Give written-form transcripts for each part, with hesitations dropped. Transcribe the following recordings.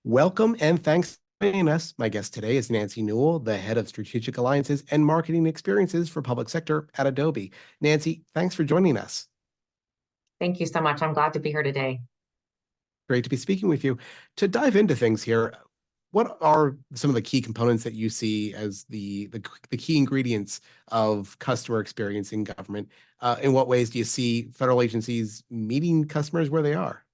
Welcome and thanks for joining us. My guest today is Nancy Newell, the head of strategic alliances and marketing experiences for public sector at Adobe. Nancy, thanks for joining us. Thank you so much. I'm glad to be here today. Great to be speaking with you. To dive into things here, what are some of the key components that you see as the key ingredients of customer experience in government? In what ways do you see federal agencies meeting customers where they are?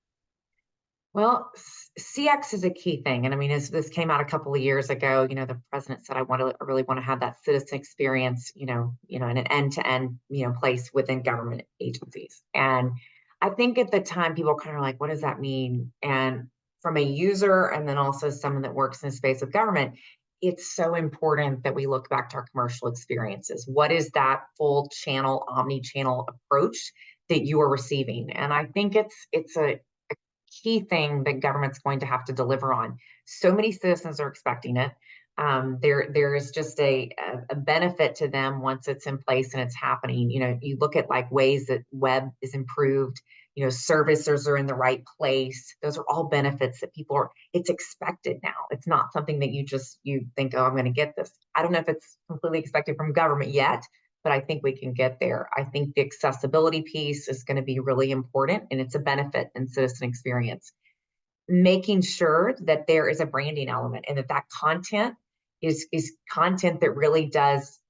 Well, CX is a key thing. And I mean, as this came out a couple of years ago, the president said, I really want to have that citizen experience, in an end-to-end, place within government agencies. And I think at the time people were kind of like, what does that mean? And from a user and then also someone that works in the space of government, it's so important that we look back to our commercial experiences. What is that full channel, omni-channel approach that you are receiving? And I think it's a key thing that government's going to have to deliver on. So many citizens are expecting it. There is just a benefit to them once it's in place and it's happening. You look at like ways that web is improved, services are in the right place. Those are all benefits that it's expected now. It's not something that you think, oh, I'm going to get this. I don't know if it's completely expected from government yet, but I think we can get there. I think the accessibility piece is going to be really important, and it's a benefit in citizen experience. Making sure that there is a branding element and that content is content that really is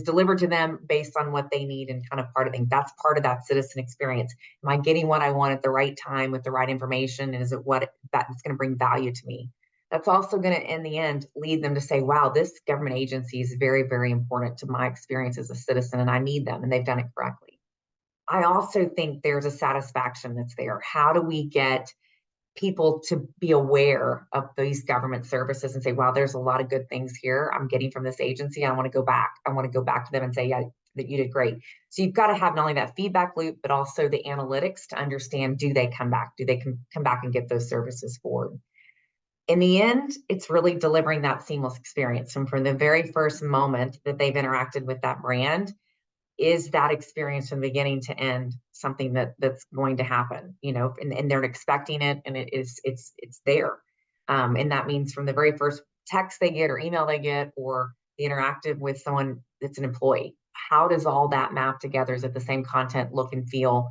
delivered to them based on what they need and kind of part of things. That's part of that citizen experience. Am I getting what I want at the right time with the right information? And is it what that's going to bring value to me? That's also going to, in the end, lead them to say, wow, this government agency is very, very important to my experience as a citizen, and I need them, and they've done it correctly. I also think there's a satisfaction that's there. How do we get people to be aware of these government services and say, wow, there's a lot of good things here I'm getting from this agency. I want to go back. I want to go back to them and say, yeah, that you did great. So you've got to have not only that feedback loop, but also the analytics to understand, do they come back? Do they come back and get those services forward? In the end, it's really delivering that seamless experience. And from the very first moment that they've interacted with that brand, is that experience from beginning to end something that's going to happen, and they're expecting it, and it's there. And that means from the very first text they get or email they get or the interactive with someone that's an employee, how does all that map together? Is it the same content, look and feel?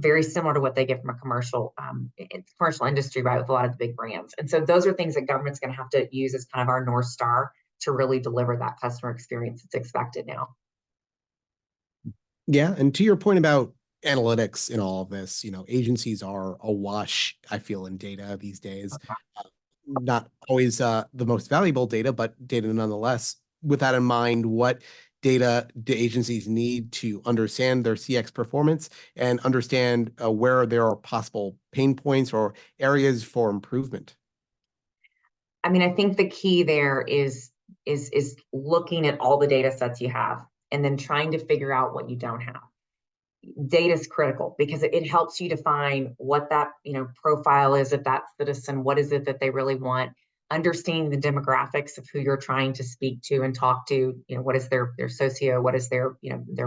Very similar to what they get from a commercial industry, right, with a lot of the big brands. And so those are things that government's going to have to use as kind of our North Star to really deliver that customer experience that's expected now. Yeah, and to your point about analytics in all of this, agencies are awash, I feel, in data these days. Not always the most valuable data, but data nonetheless. With that in mind, what data do agencies need to understand their CX performance and understand where there are possible pain points or areas for improvement? I mean, I think the key there is looking at all the data sets you have and then trying to figure out what you don't have. Data is critical because it helps you define what that profile is of that citizen. What is it that they really want? Understanding the demographics of who you're trying to speak to and talk to. What is their socio? What is their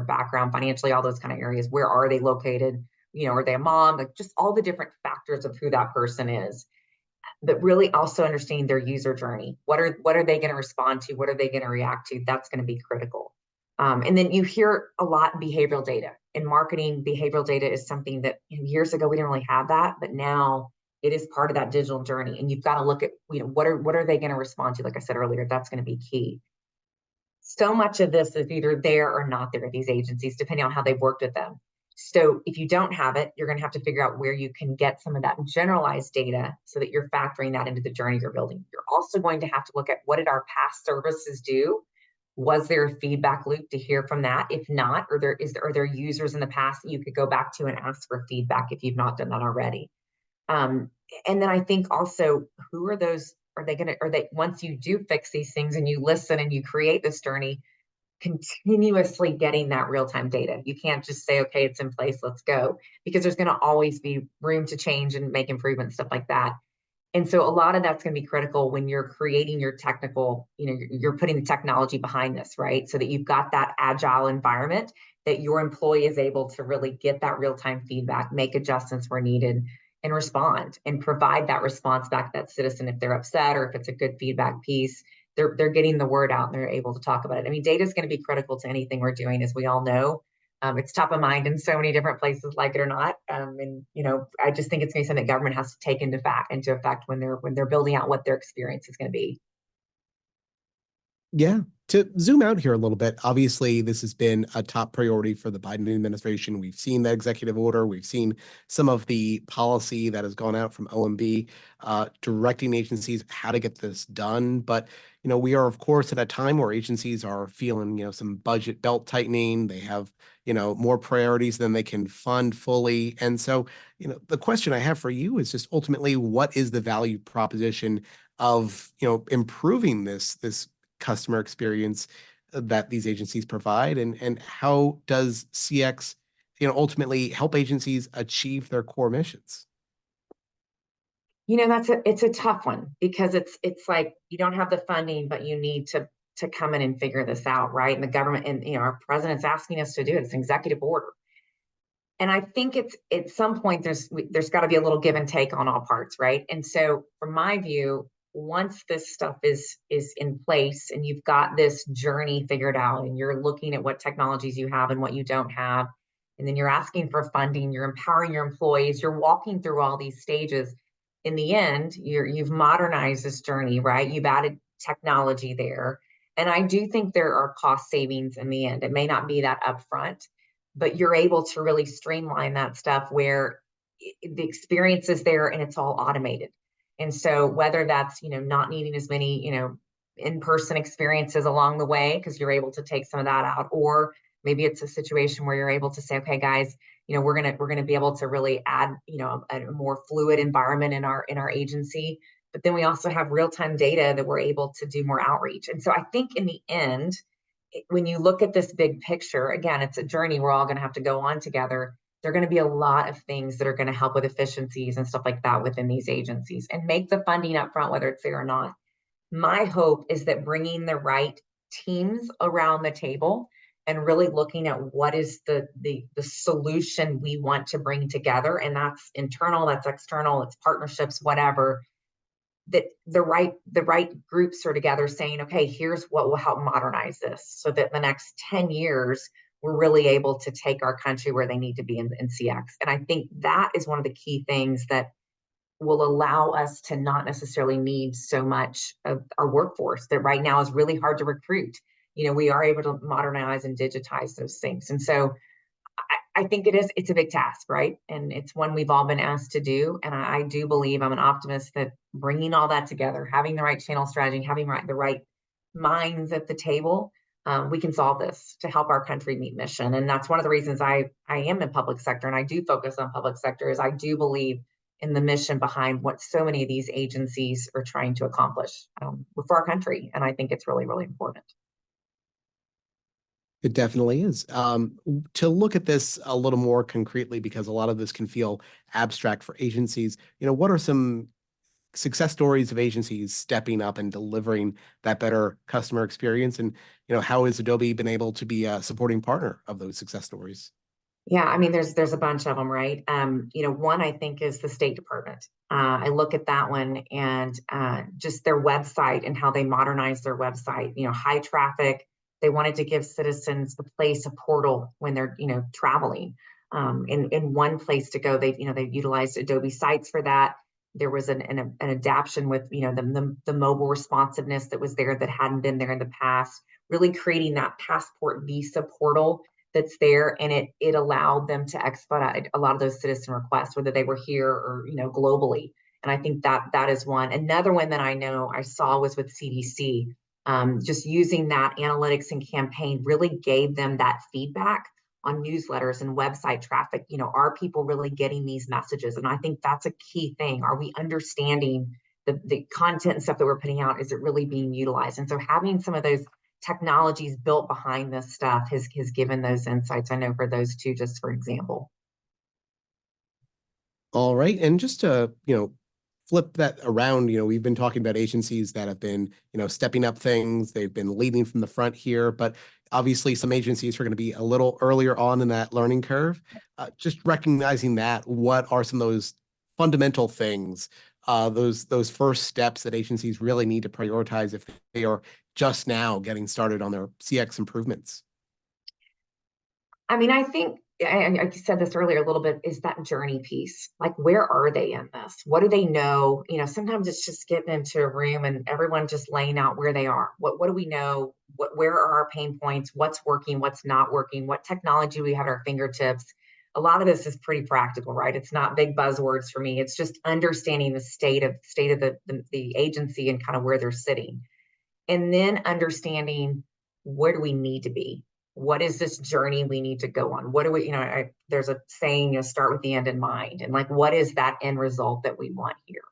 background financially? All those kind of areas. Where are they located? Are they a mom? Like just all the different factors of who that person is. But really also understanding their user journey. What are they going to respond to? What are they going to react to? That's going to be critical. And then you hear a lot behavioral data. In marketing, behavioral data is something that years ago we didn't really have that, but now it is part of that digital journey. And you've got to look at what are they going to respond to? Like I said earlier, that's going to be key. So much of this is either there or not there at these agencies, depending on how they've worked with them. So if you don't have it, you're going to have to figure out where you can get some of that generalized data so that you're factoring that into the journey you're building. You're also going to have to look at what did our past services do? Was there a feedback loop to hear from that? If not, are there users in the past that you could go back to and ask for feedback if you've not done that already? And then I think also, who are those? Are they once you do fix these things and you listen and you create this journey, continuously getting that real-time data. You can't just say, okay, it's in place, let's go, because there's going to always be room to change and make improvements, stuff like that. And so a lot of that's going to be critical when you're creating your technical, you're putting the technology behind this, right? So that you've got that agile environment that your employee is able to really get that real-time feedback, make adjustments where needed, and respond and provide that response back to that citizen if they're upset or if it's a good feedback piece. They're getting the word out and they're able to talk about it. I mean, data is going to be critical to anything we're doing, as we all know. It's top of mind in so many different places, like it or not. And I just think it's going to be something that government has to take into effect when they're building out what their experience is going to be. Yeah. To zoom out here a little bit, obviously, this has been a top priority for the Biden administration. We've seen the executive order. We've seen some of the policy that has gone out from OMB, directing agencies how to get this done. But, we are, of course, at a time where agencies are feeling, some budget belt tightening. They have, more priorities than they can fund fully. And so, the question I have for you is just ultimately, what is the value proposition of, improving this customer experience that these agencies provide, and how does CX ultimately help agencies achieve their core missions? It's a tough one because it's like you don't have the funding, but you need to come in and figure this out, right? And the government and our president's asking us to do it. It's an executive order. And I think it's at some point there's got to be a little give and take on all parts, right? And so from my view, once this stuff is in place and you've got this journey figured out and you're looking at what technologies you have and what you don't have, and then you're asking for funding, you're empowering your employees, you're walking through all these stages. In the end, you've modernized this journey, right? You've added technology there. And I do think there are cost savings in the end. It may not be that upfront, but you're able to really streamline that stuff where the experience is there and it's all automated. And so whether that's, not needing as many, in-person experiences along the way, because you're able to take some of that out, or maybe it's a situation where you're able to say, okay, guys, we're gonna be able to really add, a more fluid environment in our agency. But then we also have real-time data that we're able to do more outreach. And so I think in the end, when you look at this big picture, again, it's a journey we're all going to have to go on together. There are going to be a lot of things that are going to help with efficiencies and stuff like that within these agencies and make the funding up front, whether it's there or not. My hope is that bringing the right teams around the table and really looking at what is the solution we want to bring together. And that's internal, that's external, it's partnerships, whatever, that the right groups are together saying, okay, here's what will help modernize this so that in the next 10 years we're really able to take our country where they need to be in CX. And I think that is one of the key things that will allow us to not necessarily need so much of our workforce that right now is really hard to recruit. We are able to modernize and digitize those things. And so I think it's a big task, right? And it's one we've all been asked to do. And I do believe, I'm an optimist, that bringing all that together, having the right channel strategy, having the right minds at the table, we can solve this to help our country meet mission. And that's one of the reasons I am in public sector and I do focus on public sector, is I do believe in the mission behind what so many of these agencies are trying to accomplish for our country. And I think it's really, really important. It definitely is. To look at this a little more concretely, because a lot of this can feel abstract for agencies, what are some success stories of agencies stepping up and delivering that better customer experience? And, how has Adobe been able to be a supporting partner of those success stories? Yeah, I mean, there's a bunch of them, right? One I think is the State Department. I look at that one and just their website and how they modernize their website. High traffic. They wanted to give citizens a place, a portal when they're traveling. In one place to go. They utilized Adobe Sites for that. There was an adaptation with the mobile responsiveness that was there that hadn't been there in the past. Really creating that passport visa portal that's there, and it allowed them to expedite a lot of those citizen requests, whether they were here or globally. And I think that is one. Another one that I know I saw was with CDC. Just using that analytics and campaign really gave them that feedback on newsletters and website traffic. Are people really getting these messages? And I think that's a key thing. Are we understanding the content and stuff that we're putting out? Is it really being utilized? And so having some of those technologies built behind this stuff has given those insights. I know for those two, just for example. All right. And just to, flip that around, we've been talking about agencies that have been, stepping up things. They've been leading from the front here, but obviously some agencies are going to be a little earlier on in that learning curve. Just recognizing that, what are some of those fundamental things, those first steps that agencies really need to prioritize if they are just now getting started on their CX improvements? I mean, I think I said this earlier a little bit, is that journey piece. Like, where are they in this? What do they know? Sometimes it's just getting into a room and everyone just laying out where they are. What do we know? Where are our pain points? What's working? What's not working? What technology we have at our fingertips? A lot of this is pretty practical, right? It's not big buzzwords for me. It's just understanding the state of the agency and kind of where they're sitting, and then understanding where do we need to be, what is this journey we need to go on, what do we, there's a saying, start with the end in mind, and like, what is that end result that we want here.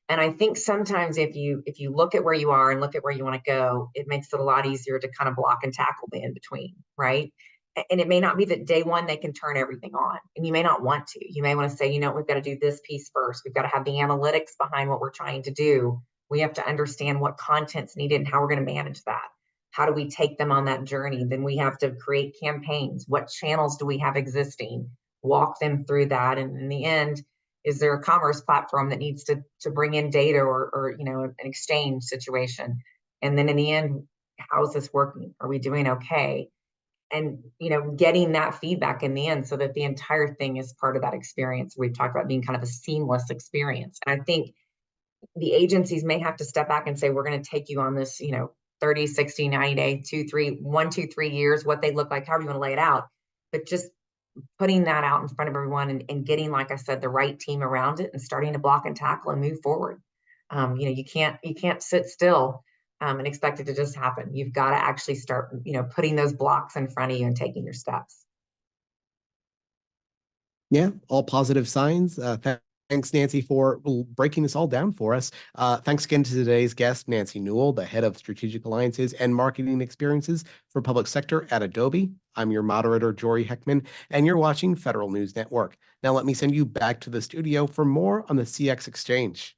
And I think sometimes if you look at where you are and look at where you want to go, it makes it a lot easier to kind of block and tackle the in between, right? And it may not be that day one they can turn everything on, and you may not want to. You may want to say, we've got to do this piece first. We've got to have the analytics behind what we're trying to do. We have to understand what content's needed and how we're going to manage that. How do we take them on that journey? Then we have to create campaigns. What channels do we have existing? Walk them through that. And in the end, is there a commerce platform that needs to bring in data, or an exchange situation? And then in the end, how is this working? Are we doing okay? And getting that feedback in the end, so that the entire thing is part of that experience. We've talked about being kind of a seamless experience. And I think the agencies may have to step back and say, we're going to take you on this 30, 60, 90 day, 2, 3 years, what they look like, however you want to lay it out. But just putting that out in front of everyone, and getting, like I said, the right team around it, and starting to block and tackle and move forward. You can't sit still and expect it to just happen. You've got to actually start, putting those blocks in front of you and taking your steps. Yeah, all positive signs. Thanks, Nancy, for breaking this all down for us. Thanks again to today's guest, Nancy Newell, the head of strategic alliances and marketing experiences for public sector at Adobe. I'm your moderator, Jory Heckman, and you're watching Federal News Network. Now let me send you back to the studio for more on the CX Exchange.